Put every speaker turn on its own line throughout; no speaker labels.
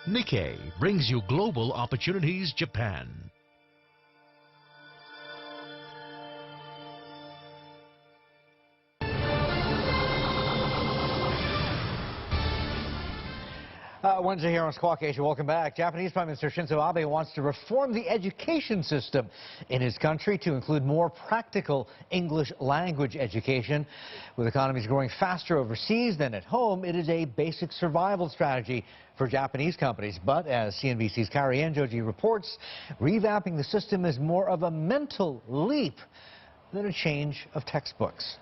Nikkei brings you Global Opportunities Japan.
Wednesday here on Squawk Asia. Welcome back. Japanese Prime Minister Shinzo Abe wants to reform the education system in his country to include more practical English language education. With economies growing faster overseas than at home, it is a basic survival strategy for Japanese companies. But as CNBC's Kari Enjoji reports, revamping the system is more of a mental leap than a change of textbooks.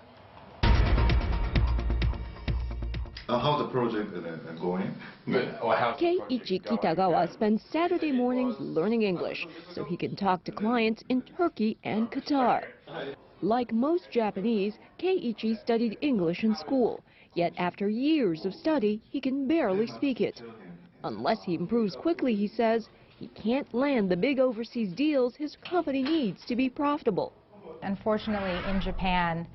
How's the project going?
Keiichi Kitagawa spends Saturday mornings learning English so he can talk to clients in Turkey and Qatar. Like most Japanese, Keiichi studied English in school, yet after years of study, he can barely speak it. Unless he improves quickly, he says, he can't land the big overseas deals his company needs to be profitable.
Unfortunately, in Japan,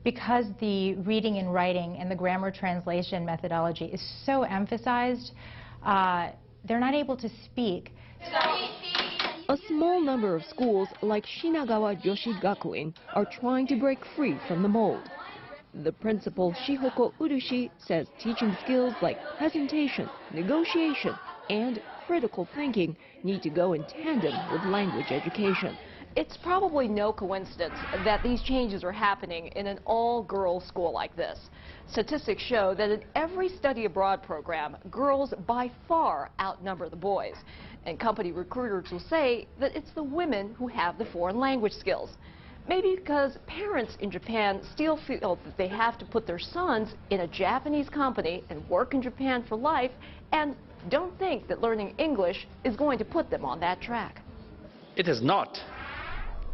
because the reading and writing and the grammar translation methodology is so emphasized, they're not able to speak.
A small number of schools like Shinagawa Joshi Gakuin are trying to break free from the mold. The principal, Shihoko Urushi, says teaching skills like presentation, negotiation, and critical thinking need to go in tandem with language education.
It's probably no coincidence that these changes are happening in an all-girls school like this. Statistics show that in every study abroad program, girls by far outnumber the boys. And company recruiters will say that it's the women who have the foreign language skills. Maybe because parents in Japan still feel that they have to put their sons in a Japanese company and work in Japan for life, and don't think that learning English is going to put them on that track.
It is not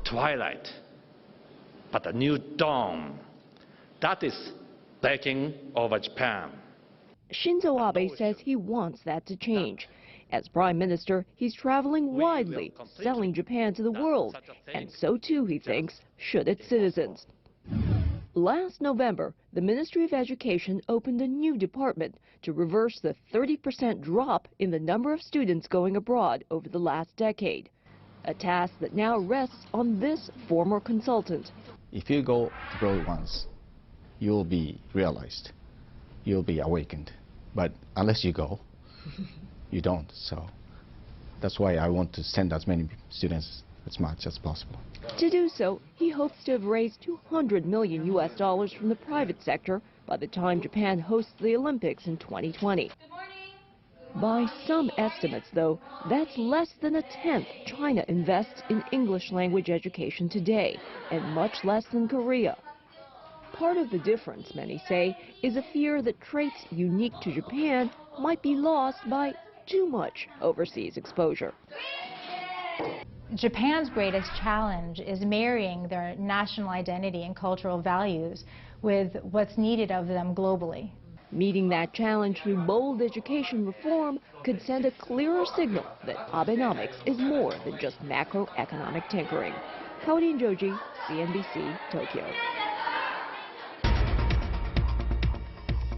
twilight, but a new dawn that is breaking over Japan.
Shinzo Abe says he wants that to change. As Prime Minister, he's traveling widely, selling Japan to the world, and so too, he thinks, should its citizens. Last November, the Ministry of Education opened a new department to reverse the 30% drop in the number of students going abroad over the last decade. A task that now rests on this former consultant.
If you go abroad once, you'll be realized, you'll be awakened. But unless you go, you don't. So that's why I want to send as many students as much as possible.
To do so, he hopes to have raised $200 million from the private sector by the time Japan hosts the Olympics in 2020. By some estimates, though, that's less than a tenth China invests in English language education today, and much less than Korea. Part of the difference, many say, is a fear that traits unique to Japan might be lost by too much overseas exposure.
Japan's greatest challenge is marrying their national identity and cultural values with what's needed of them globally.
Meeting that challenge through bold education reform could send a clearer signal that Abenomics is more than just macroeconomic tinkering. Kari Enjoji, CNBC, Tokyo.